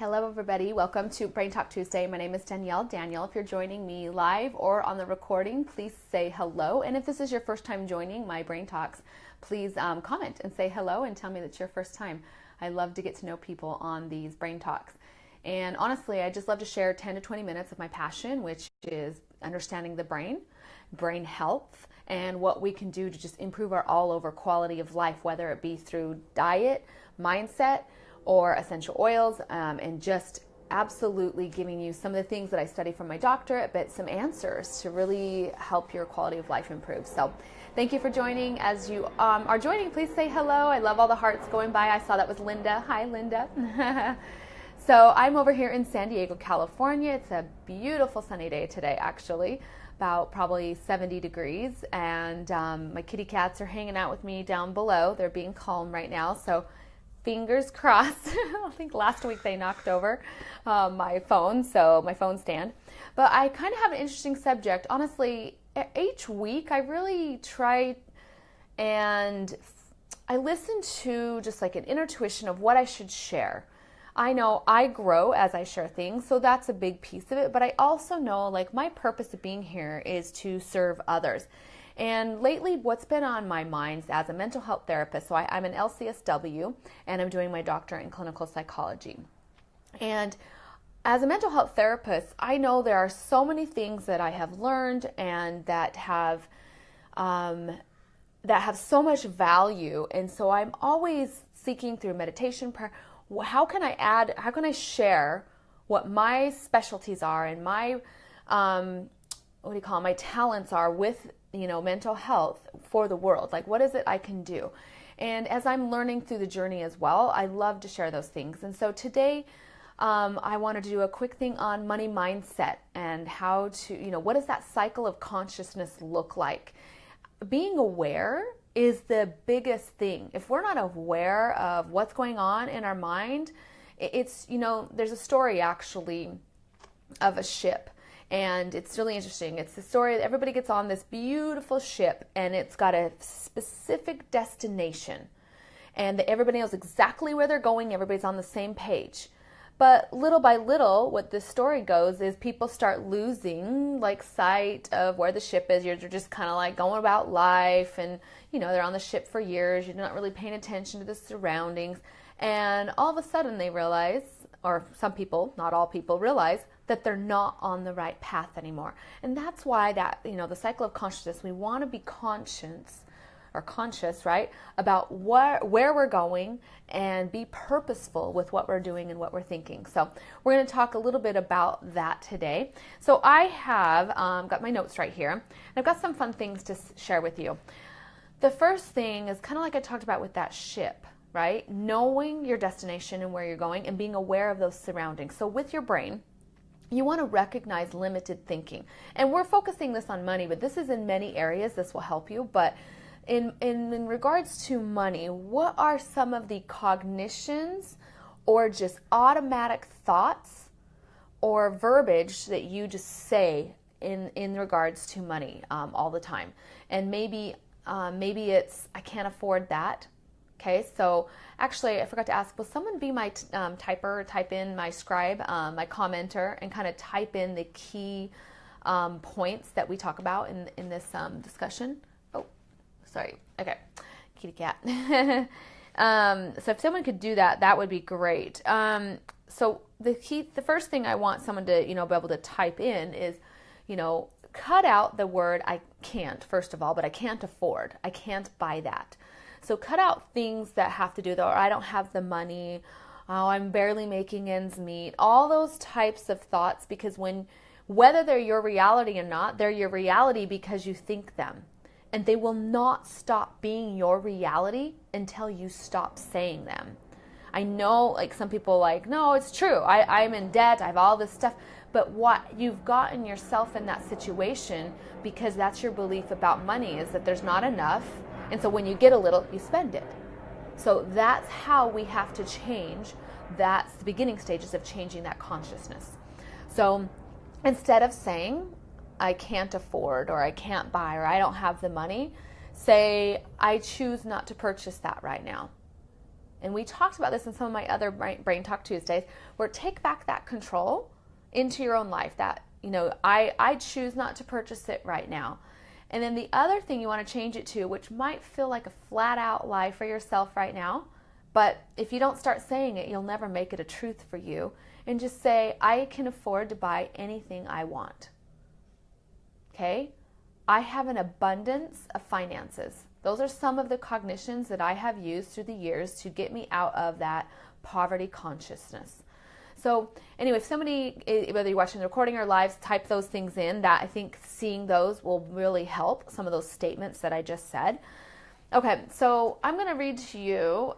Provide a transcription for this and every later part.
Hello, everybody. Welcome to Brain Talk Tuesday. My name is Danielle Daniel. If you're joining me live or on the recording, please say hello. And if this is your first time joining my Brain Talks, please comment and say hello and tell me that it's your first time. I love to get to know people on these Brain Talks. And honestly, I just love to share 10 to 20 minutes of my passion, which is understanding the brain health, and what we can do to just improve our all-over quality of life, whether it be through diet, mindset, or essential oils, and just absolutely giving you some of the things that I study from my doctorate, but some answers to really help your quality of life improve. So thank you for joining. As you are joining, please say hello. I love all the hearts going by. I saw that was Linda. Hi, Linda. So I'm over here in San Diego, California. It's a beautiful sunny day today, actually, about probably 70 degrees. And my kitty cats are hanging out with me down below. They're being calm right now. So fingers crossed. I think last week they knocked over my phone stand. But I kind of have an interesting subject. Honestly, each week I really try and I listen to just like an intuition of what I should share. I know I grow as I share things, so that's a big piece of it. But I also know like my purpose of being here is to serve others. And lately, what's been on my mind as a mental health therapist, so I'm an LCSW, and I'm doing my doctorate in clinical psychology. And as a mental health therapist, I know there are so many things that I have learned and that have so much value. And so I'm always seeking through meditation, prayer, how can I share what my specialties are and my, my talents are with mental health for the world. Like, what is it I can do? And as I'm learning through the journey as well, I love to share those things. And so today, I wanted to do a quick thing on money mindset and how to, what does that cycle of consciousness look like? Being aware is the biggest thing. If we're not aware of what's going on in our mind, it's, there's a story actually of a ship. And it's really interesting. It's the story that everybody gets on this beautiful ship and it's got a specific destination. And everybody knows exactly where they're going. Everybody's on the same page. But little by little, what this story goes is people start losing like sight of where the ship is. You're just kind of like going about life and, they're on the ship for years. You're not really paying attention to the surroundings. And all of a sudden they realize, or some people, not all people, realize that they're not on the right path anymore. And that's why the cycle of consciousness, we want to be conscious, right, about where we're going and be purposeful with what we're doing and what we're thinking. So we're going to talk a little bit about that today. So I have got my notes right here, and I've got some fun things to share with you. The first thing is kind of like I talked about with that ship, right? Knowing your destination and where you're going and being aware of those surroundings. So with your brain, you want to recognize limited thinking. And we're focusing this on money, but this is in many areas. This will help you. But in regards to money, what are some of the cognitions or just automatic thoughts or verbiage that you just say in regards to money all the time? And maybe it's, I can't afford that. Okay, so actually I forgot to ask, will someone be my type in my scribe, my commenter, and kind of type in the key points that we talk about in this discussion? Oh, sorry. Okay, kitty cat. So if someone could do that, that would be great. So the first thing I want someone to, be able to type in is, cut out the word I can't, first of all, but I can't afford. I can't buy that. So cut out things that have to do with, or I don't have the money, oh, I'm barely making ends meet, all those types of thoughts, because whether they're your reality or not, they're your reality because you think them. And they will not stop being your reality until you stop saying them. I know like some people like, no, it's true. I'm in debt. I have all this stuff. But what you've gotten yourself in that situation because that's your belief about money is that there's not enough. And so when you get a little, you spend it. So that's how we have to change. That's the beginning stages of changing that consciousness. So instead of saying, I can't afford, or I can't buy, or I don't have the money, say, I choose not to purchase that right now. And we talked about this in some of my other Brain Talk Tuesdays, where take back that control into your own life. That, I choose not to purchase it right now. And then the other thing you want to change it to, which might feel like a flat out lie for yourself right now, but if you don't start saying it, you'll never make it a truth for you. And just say, I can afford to buy anything I want. Okay? I have an abundance of finances. Those are some of the cognitions that I have used through the years to get me out of that poverty consciousness. So anyway, if somebody, whether you're watching the recording or live, type those things in, that I think seeing those will really help, some of those statements that I just said. Okay, so I'm going to read to you.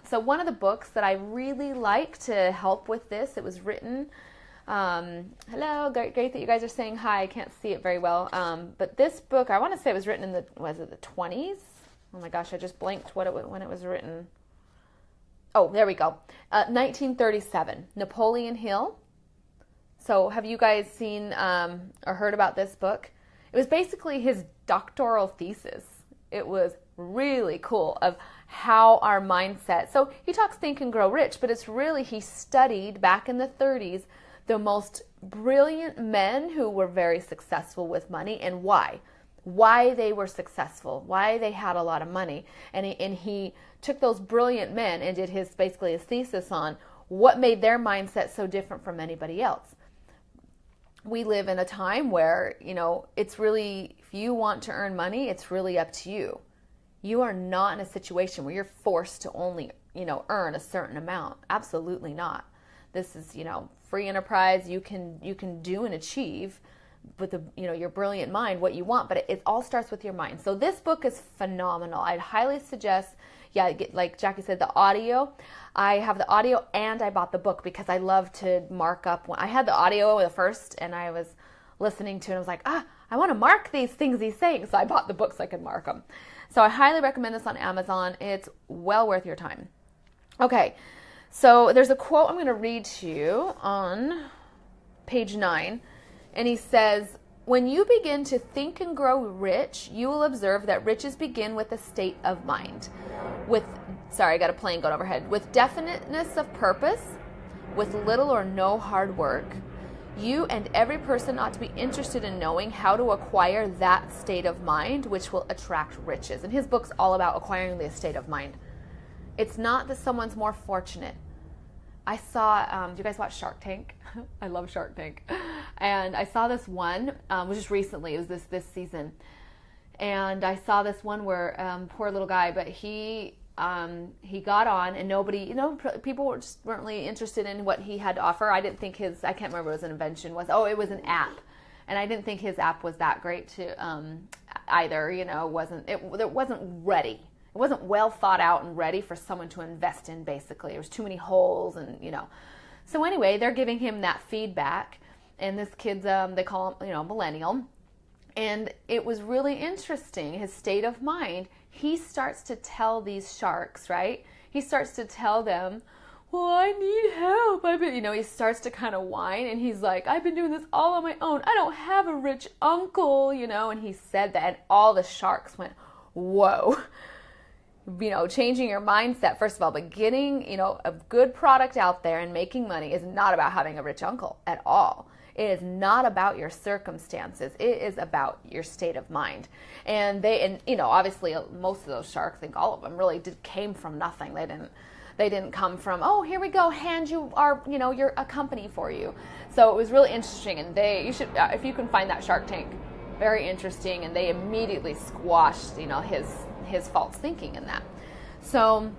So one of the books that I really like to help with this, it was written, hello, great that you guys are saying hi. I can't see it very well. But this book, I want to say it was written in the 20s? Oh my gosh, I just blanked when it was written. Oh, there we go. 1937, Napoleon Hill. So have you guys seen or heard about this book? It was basically his doctoral thesis. It was really cool of how our mindset. So he talks Think and Grow Rich, but it's really, he studied back in the 30s the most brilliant men who were very successful with money and why they were successful, why they had a lot of money. And he took those brilliant men and did his thesis on what made their mindset so different from anybody else. We live in a time where, it's really, if you want to earn money, it's really up to you. You are not in a situation where you're forced to only, earn a certain amount. Absolutely not. This is, free enterprise. You can do and achieve with your brilliant mind what you want, but it all starts with your mind. So this book is phenomenal. I'd highly suggest, like Jackie said, the audio. I have the audio and I bought the book because I love to mark up. When I had the audio the first and I was listening to it, I was like, I want to mark these things he's saying. So I bought the book so I could mark them. So I highly recommend this on Amazon. It's well worth your time. Okay, so there's a quote I'm going to read to you on page 9. And he says, when you begin to think and grow rich, you will observe that riches begin with a state of mind. I got a plane going overhead. With definiteness of purpose, with little or no hard work. You and every person ought to be interested in knowing how to acquire that state of mind, which will attract riches. And his book's all about acquiring the state of mind. It's not that someone's more fortunate. I saw, do you guys watch Shark Tank? I love Shark Tank. And I saw this one, which is recently, it was this season. And I saw this one where, poor little guy, but he got on and nobody, people weren't really interested in what he had to offer. I didn't think I can't remember what his invention was. Oh, it was an app. And I didn't think his app was that great to either, it wasn't ready. It wasn't well thought out and ready for someone to invest in, basically. There was too many holes and, So anyway, they're giving him that feedback. And this kid's, they call him, millennial. And it was really interesting, his state of mind. He starts to tell these sharks, right? He starts to tell them, well, I need help. He starts to kind of whine. And he's like, I've been doing this all on my own. I don't have a rich uncle, And he said that. And all the sharks went, whoa. Changing your mindset, first of all, but getting, a good product out there and making money is not about having a rich uncle at all. It is not about your circumstances. It is about your state of mind. And obviously most of those sharks, I think all of them really came from nothing. They didn't come from, oh, here we go, hand you our, you're a company for you. So it was really interesting. And you should, if you can find that Shark Tank, very interesting. And they immediately squashed, his false thinking in that. So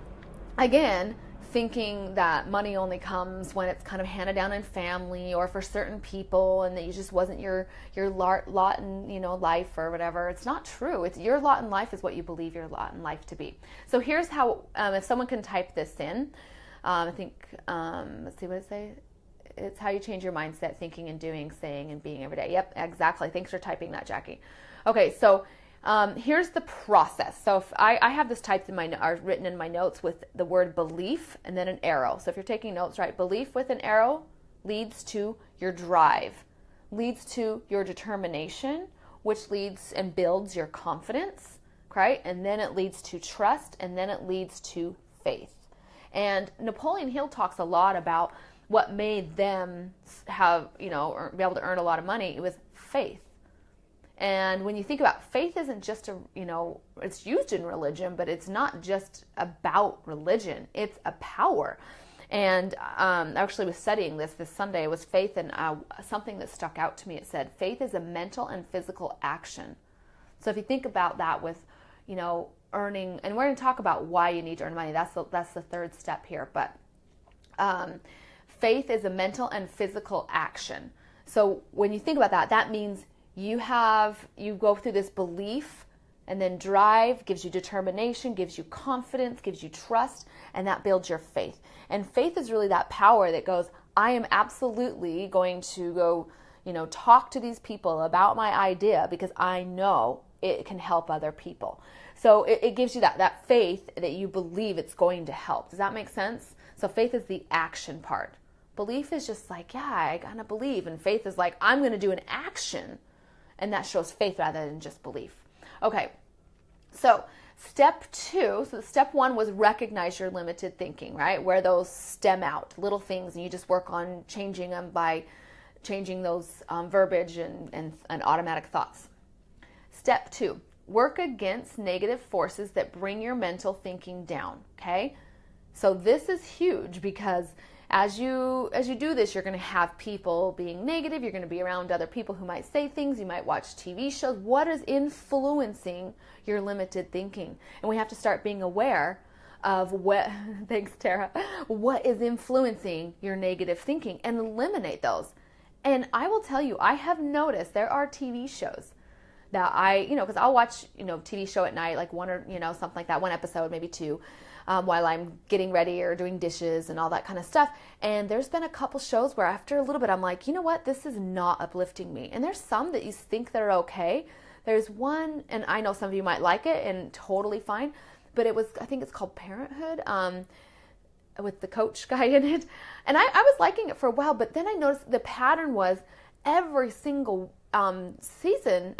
again, thinking that money only comes when it's kind of handed down in family or for certain people, and that you just wasn't your lot in life or whatever. It's not true. It's your lot in life is what you believe your lot in life to be. So here's how, if someone can type this in, I think, let's see what it says. It's how you change your mindset, thinking and doing, saying and being every day. Yep, exactly. Thanks for typing that, Jackie. Okay, so here's the process. So if I have this typed written in my notes with the word belief and then an arrow. So if you're taking notes, right, belief with an arrow leads to your drive, leads to your determination, which leads and builds your confidence, right? And then it leads to trust, and then it leads to faith. And Napoleon Hill talks a lot about what made them have, be able to earn a lot of money. It was faith. And when you think about faith, isn't just it's used in religion, but it's not just about religion. It's a power. And I actually was studying this Sunday. It was faith, and something that stuck out to me. It said, faith is a mental and physical action. So if you think about that with, earning, and we're going to talk about why you need to earn money. That's the third step here. But faith is a mental and physical action. So when you think about that, that means you go through this belief, and then drive gives you determination, gives you confidence, gives you trust, and that builds your faith. And faith is really that power that goes, I am absolutely going to go, talk to these people about my idea because I know it can help other people. So it gives you that faith that you believe it's going to help. Does that make sense? So faith is the action part. Belief is just like, yeah, I gotta believe. And faith is like, I'm going to do an action. And that shows faith rather than just belief. Okay, so step 2, so step 1 was recognize your limited thinking, right? Where those stem out, little things, and you just work on changing them by changing those verbiage and automatic thoughts. Step 2, work against negative forces that bring your mental thinking down, okay? So this is huge because as you do this, you're going to have people being negative. You're going to be around other people who might say things. You might watch TV shows. What is influencing your limited thinking? And we have to start being aware of what, thanks Tara, what is influencing your negative thinking and eliminate those. And I will tell you, I have noticed there are TV shows that because I'll watch, TV show at night, like one or, something like that, one episode, maybe two, while I'm getting ready or doing dishes and all that kind of stuff. And there's been a couple shows where after a little bit, I'm like, you know what? This is not uplifting me. And there's some that you think they're okay. There's one, and I know some of you might like it and totally fine, but I think it's called Parenthood, with the coach guy in it. And I was liking it for a while, but then I noticed the pattern was every single episode,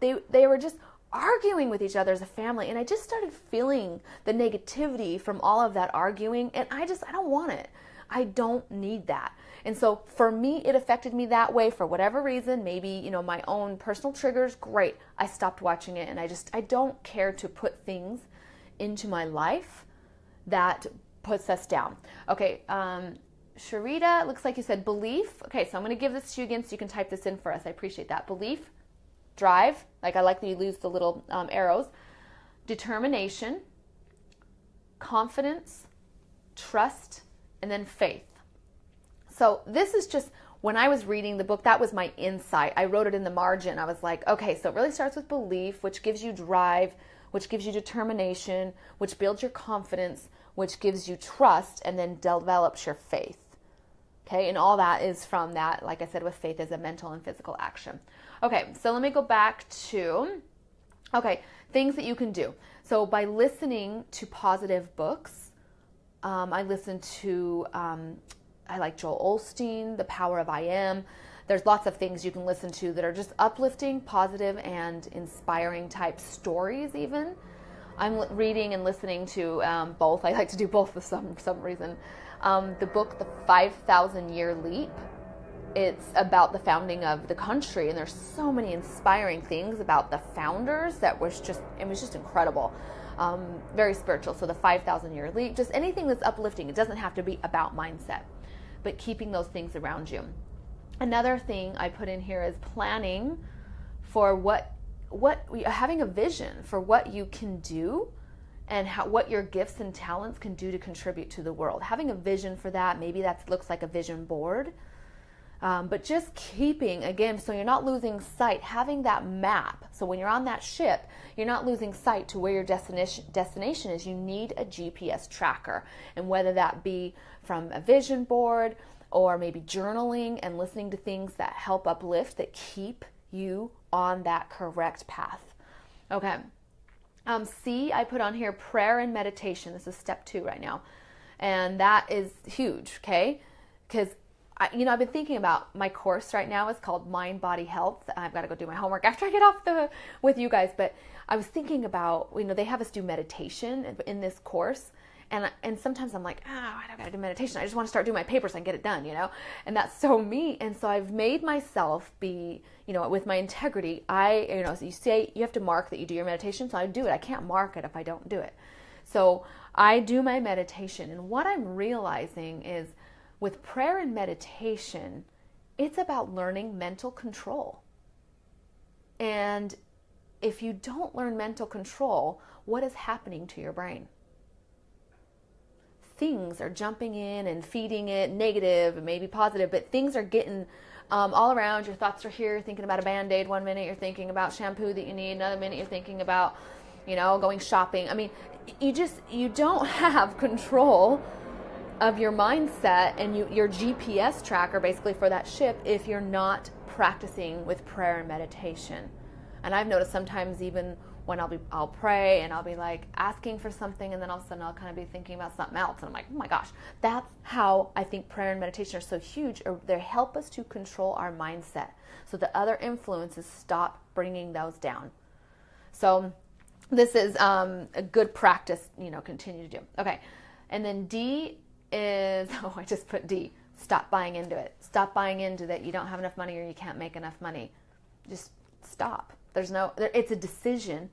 they were just arguing with each other as a family, and I just started feeling the negativity from all of that arguing, and I don't want it. I don't need that. And so for me, it affected me that way for whatever reason, maybe, my own personal triggers, great. I stopped watching it, and I don't care to put things into my life that puts us down. Okay, Sharita, looks like you said belief. Okay, so I'm going to give this to you again so you can type this in for us. I appreciate that. Belief, drive, like I like that you use the little arrows, determination, confidence, trust, and then faith. So this is just, when I was reading the book, that was my insight. I wrote it in the margin. I was like, okay, so it really starts with belief, which gives you drive, which gives you determination, which builds your confidence, which gives you trust, and then develops your faith. Okay, and all that is from that, like I said, with faith as a mental and physical action. Okay, so let me go back to, things that you can do. So by listening to positive books, I listen to, I like Joel Osteen, The Power of I Am. There's lots of things you can listen to that are just uplifting, positive, and inspiring type stories even. I'm reading and listening to both. I like to do both for some reason. The book, The 5,000 Year Leap, it's about the founding of the country, and there's so many inspiring things about the founders that was just incredible. Very spiritual. So the 5,000 Year Leap, just anything that's uplifting. It doesn't have to be about mindset, but keeping those things around you. Another thing I put in here is planning for having a vision for what you can do and what your gifts and talents can do to contribute to the world. Having a vision for that, maybe that looks like a vision board, but just keeping, again, so you're not losing sight, having that map. So when you're on that ship, you're not losing sight to where your destination is. You need a GPS tracker, and whether that be from a vision board or maybe journaling and listening to things that help uplift, that keep you on that correct path. Okay. C, I put on here prayer and meditation. This is step 2 right now. And that is huge, okay? Because, I've been thinking about my course right now. It's called Mind, Body, Health. I've got to go do my homework after I get off with you guys. But I was thinking about, they have us do meditation in this course. And sometimes I'm like, I don't gotta do meditation. I just want to start doing my papers and get it done, And that's so me. And so I've made myself be, with my integrity, so you say you have to mark that you do your meditation. So I do it. I can't mark it if I don't do it. So I do my meditation. And what I'm realizing is with prayer and meditation, it's about learning mental control. And if you don't learn mental control, what is happening to your brain? Things are jumping in and feeding it negative and maybe positive, but things are getting all around. Your thoughts are here, thinking about a Band-Aid. One minute you're thinking about shampoo that you need. Another minute you're thinking about, going shopping. I mean, you don't have control of your mindset and your GPS tracker basically for that ship if you're not practicing with prayer and meditation. And I've noticed sometimes even when I'll pray and I'll be like asking for something, and then all of a sudden I'll kind of be thinking about something else, and I'm like, oh my gosh, that's how I think prayer and meditation are so huge. Or they help us to control our mindset so that other influences stop bringing those down. So this is a good practice, continue to do. Okay, and then D is, I just put D, stop buying into it. Stop buying into that you don't have enough money or you can't make enough money. Just stop. It's a decision,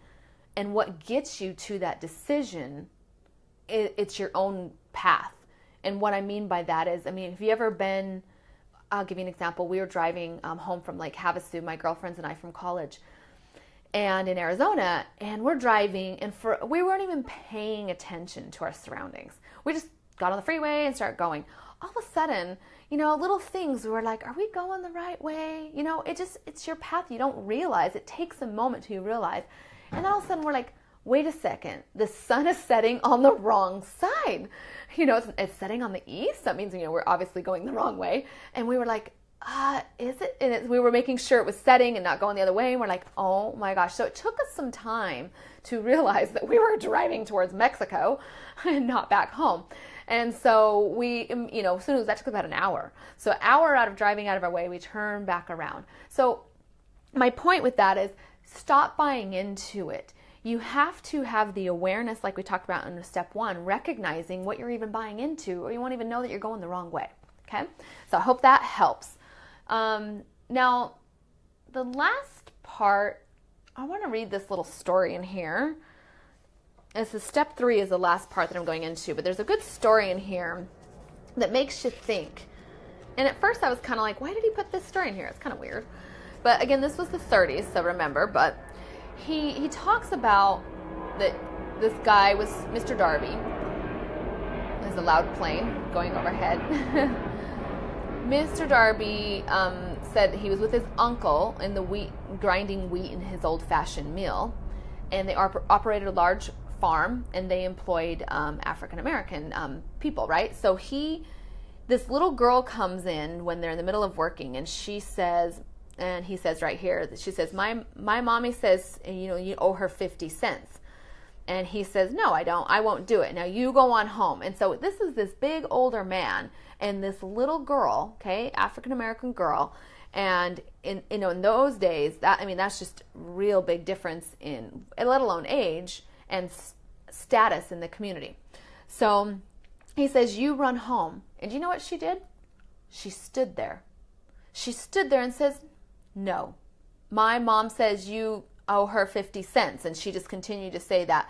and what gets you to that decision, it's your own path. And what I mean by that is, have you ever been, I'll give you an example. We were driving home from Lake Havasu, my girlfriends and I from college, and in Arizona, and we're driving, and we weren't even paying attention to our surroundings. We just got on the freeway and started going. All of a sudden, little things, we were like, are we going the right way? It's your path. You don't realize. It takes a moment to realize. And all of a sudden we're like, wait a second, the sun is setting on the wrong side. It's setting on the east. That means, we're obviously going the wrong way. And we were like, is it? And we were making sure it was setting and not going the other way. And we're like, oh my gosh. So it took us some time to realize that we were driving towards Mexico and not back home. And so we, as soon as that took about an hour. So an hour out of driving out of our way, we turned back around. So my point with that is stop buying into it. You have to have the awareness, like we talked about in step 1, recognizing what you're even buying into, or you won't even know that you're going the wrong way. Okay? So I hope that helps. Now, the last part, I want to read this little story in here. This is step 3 is the last part that I'm going into, but there's a good story in here that makes you think. And at first I was kind of like, why did he put this story in here? It's kind of weird. But again, this was the 30s, so remember. But he talks about that this guy was Mr. Darby. There's a loud plane going overhead. Mr. Darby said he was with his uncle in the grinding wheat in his old-fashioned mill. And they operated a large farm, and they employed African-American people, right? So this little girl comes in when they're in the middle of working, and she says, and he says right here, she says, my mommy says, you owe her 50 cents. And he says, no, I don't. I won't do it. Now you go on home. And so this is this big older man and this little girl, okay, African-American girl. And in those days, that's just real big difference in, let alone age and status in the community. So he says, you run home. And you know what she did? She stood there. She stood there and says, no, my mom says you owe her 50 cents. And she just continued to say that.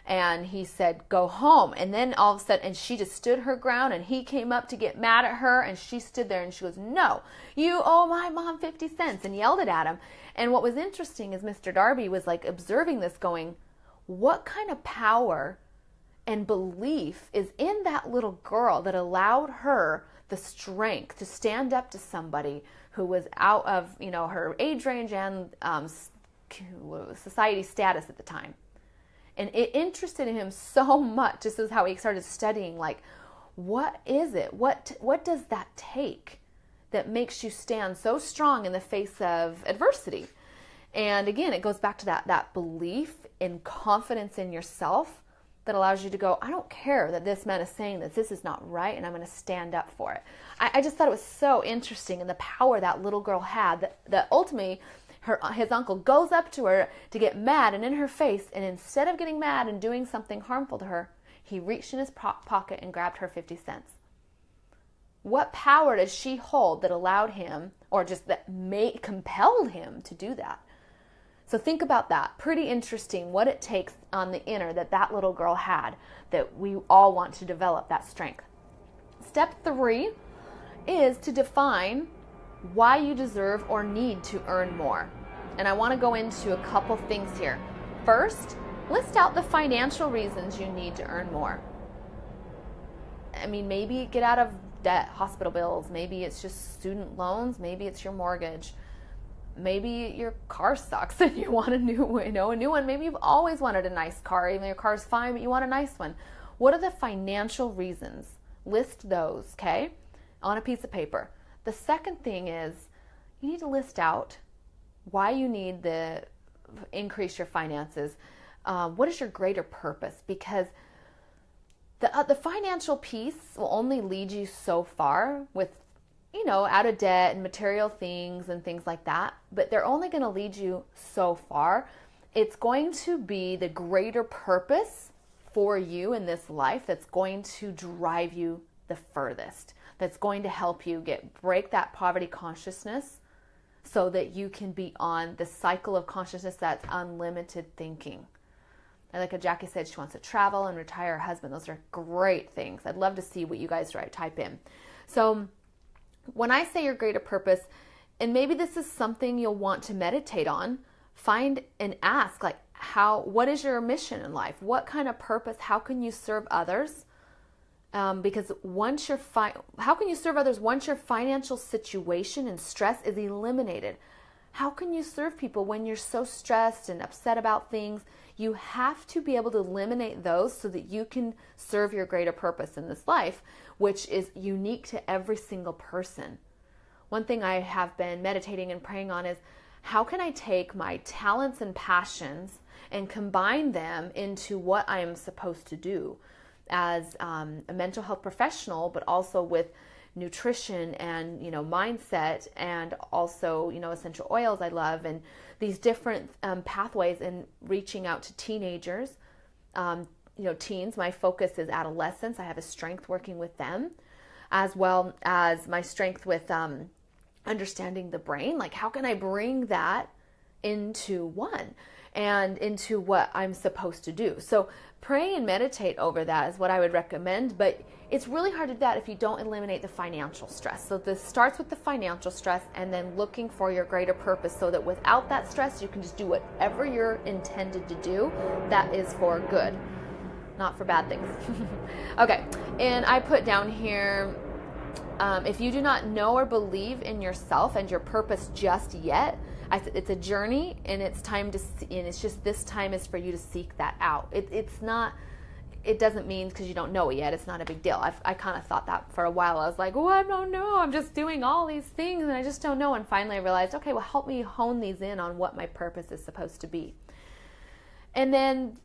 And he said, go home. And then all of a sudden, and she just stood her ground, and he came up to get mad at her, and she stood there and she goes, no, you owe my mom 50 cents, and yelled it at him. And what was interesting is Mr. Darby was like observing this going, what kind of power and belief is in that little girl that allowed her the strength to stand up to somebody who was out of, her age range and society status at the time. And it interested him so much. This is how he started studying, like, what is it? What does that take that makes you stand so strong in the face of adversity? And again, it goes back to that belief and confidence in yourself that allows you to go, I don't care that this man is saying that this is not right, and I'm going to stand up for it. I just thought it was so interesting, and the power that little girl had, that ultimately his uncle goes up to her to get mad and in her face, and instead of getting mad and doing something harmful to her, He reached in his pocket and grabbed her 50 cents. What power does she hold that allowed him, or just that compelled him to do that? So think about that. Pretty interesting what it takes on the inner that little girl had, that we all want to develop that strength. Step 3 is to define why you deserve or need to earn more. And I want to go into a couple things here. First, list out the financial reasons you need to earn more. I mean, maybe get out of debt, hospital bills. Maybe it's just student loans. Maybe it's your mortgage. Maybe your car sucks and you want a new one. Maybe you've always wanted a nice car. Even your car's fine, but you want a nice one. What are the financial reasons? List those, okay, on a piece of paper. The second thing is you need to list out why you need to increase your finances. What is your greater purpose? Because the financial piece will only lead you so far with, out of debt and material things and things like that. But they're only going to lead you so far. It's going to be the greater purpose for you in this life that's going to drive you the furthest. That's going to help you break that poverty consciousness so that you can be on the cycle of consciousness that's unlimited thinking. And like Jackie said, she wants to travel and retire her husband. Those are great things. I'd love to see what you guys type in. So when I say your greater purpose, and maybe this is something you'll want to meditate on, find and ask, what is your mission in life? What kind of purpose? How can you serve others? Because how can you serve others once your financial situation and stress is eliminated? How can you serve people when you're so stressed and upset about things? You have to be able to eliminate those so that you can serve your greater purpose in this life, which is unique to every single person. One thing I have been meditating and praying on is, how can I take my talents and passions and combine them into what I am supposed to do as a mental health professional, but also with nutrition and mindset, and also essential oils I love, and these different pathways in reaching out to teenagers, teens. My focus is adolescents. I have a strength working with them, as well as my strength with understanding the brain. How can I bring that into one and into what I'm supposed to do? So pray and meditate over that is what I would recommend, but it's really hard to do that if you don't eliminate the financial stress. So this starts with the financial stress and then looking for your greater purpose, so that without that stress, you can just do whatever you're intended to do that is for good, not for bad things. Okay, and I put down here, if you do not know or believe in yourself and your purpose just yet, it's a journey, and it's time to see, and it's just this time is for you to seek that out. It doesn't mean because you don't know it yet, it's not a big deal. I kind of thought that for a while. I was like, I don't know. I'm just doing all these things and I just don't know. And finally I realized, okay, well, help me hone these in on what my purpose is supposed to be. And then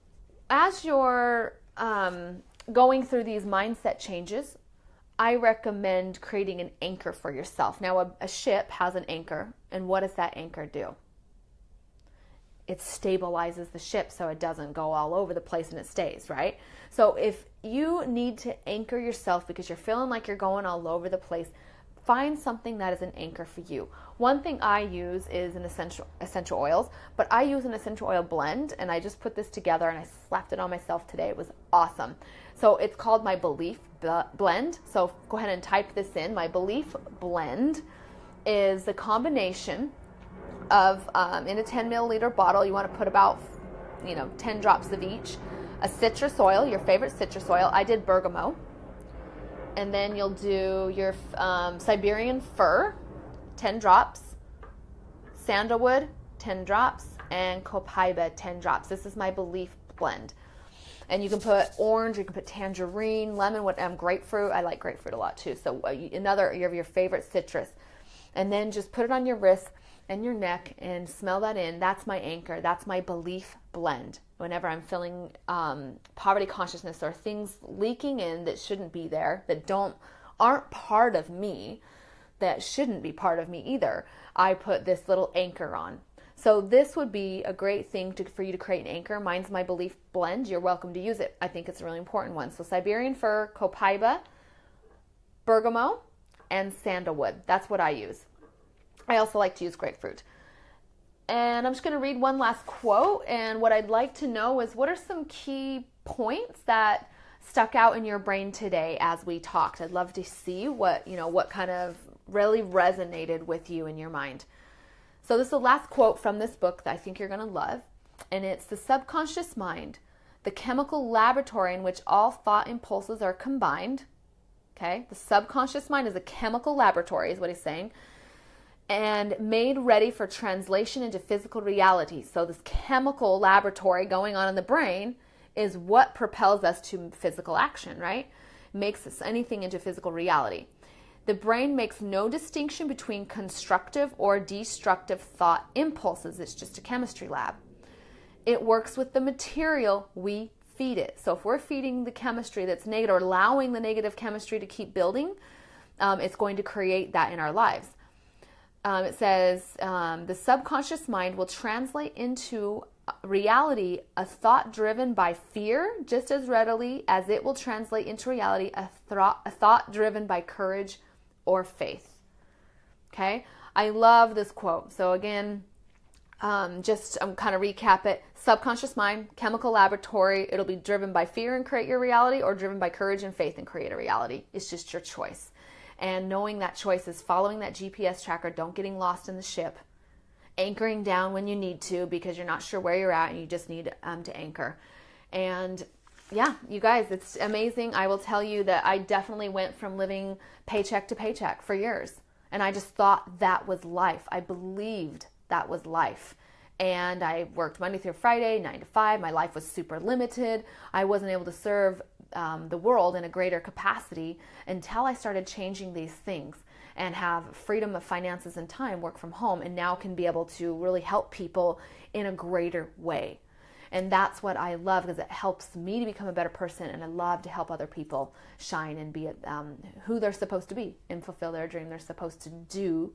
as you're going through these mindset changes, I recommend creating an anchor for yourself. Now, a ship has an anchor, and what does that anchor do? It stabilizes the ship so it doesn't go all over the place and it stays, right? So if you need to anchor yourself because you're feeling like you're going all over the place, find something that is an anchor for you. One thing I use is an essential oils, but I use an essential oil blend, and I just put this together and I slapped it on myself today. It was awesome. So it's called my Belief Blend. So go ahead and type this in. My Belief Blend is the combination of, in a 10 milliliter bottle, you want to put about 10 drops of each. A citrus oil, your favorite citrus oil. I did bergamot. And then you'll do your Siberian fir, 10 drops, sandalwood, 10 drops, and copaiba, 10 drops. This is my Belief Blend. And you can put orange, you can put tangerine, lemon, grapefruit. I like grapefruit a lot too. So another of your favorite citrus. And then just put it on your wrist and your neck and smell that in. That's my anchor. That's my Belief Blend. Whenever I'm feeling poverty consciousness or things leaking in that shouldn't be there, that aren't part of me, that shouldn't be part of me either, I put this little anchor on. So this would be a great thing for you to create an anchor. Mine's My Belief blend. You're welcome to use it. I think it's a really important one. So Siberian fir, copaiba, bergamot, and sandalwood. That's what I use. I also like to use grapefruit. And I'm just going to read one last quote. And what I'd like to know is, what are some key points that stuck out in your brain today as we talked? I'd love to see what kind of really resonated with you in your mind. So this is the last quote from this book that I think you're going to love. And it's: the subconscious mind, the chemical laboratory in which all thought impulses are combined. Okay, the subconscious mind is a chemical laboratory, is what he's saying, and made ready for translation into physical reality. So this chemical laboratory going on in the brain is what propels us to physical action, right? Makes anything into physical reality. The brain makes no distinction between constructive or destructive thought impulses. It's just a chemistry lab. It works with the material we feed it. So if we're feeding the chemistry that's negative, or allowing the negative chemistry to keep building, it's going to create that in our lives. It says the subconscious mind will translate into reality a thought driven by fear just as readily as it will translate into reality a thought driven by courage or faith. Okay, I love this quote. So again, kind of recap it. Subconscious mind, chemical laboratory. It'll be driven by fear and create your reality, or driven by courage and faith and create a reality. It's just your choice. And knowing that choice is following that GPS tracker, don't getting lost in the ship, anchoring down when you need to because you're not sure where you're at and you just need to anchor. And yeah, you guys, it's amazing. I will tell you that I definitely went from living paycheck to paycheck for years. And I just thought that was life. I believed that was life. And I worked Monday through Friday, 9 to 5. My life was super limited. I wasn't able to serve the world in a greater capacity until I started changing these things and have freedom of finances and time, work from home, and now can be able to really help people in a greater way. And that's what I love, because it helps me to become a better person, and I love to help other people shine and be who they're supposed to be and fulfill their dream they're supposed to do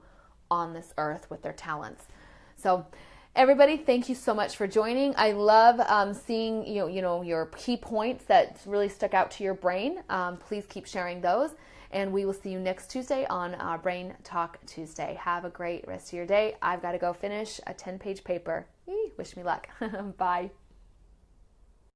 on this earth with their talents. So everybody, thank you so much for joining. I love seeing your key points that really stuck out to your brain. Please keep sharing those, and we will see you next Tuesday on Brain Talk Tuesday. Have a great rest of your day. I've got to go finish a 10-page paper. Wish me luck. Bye.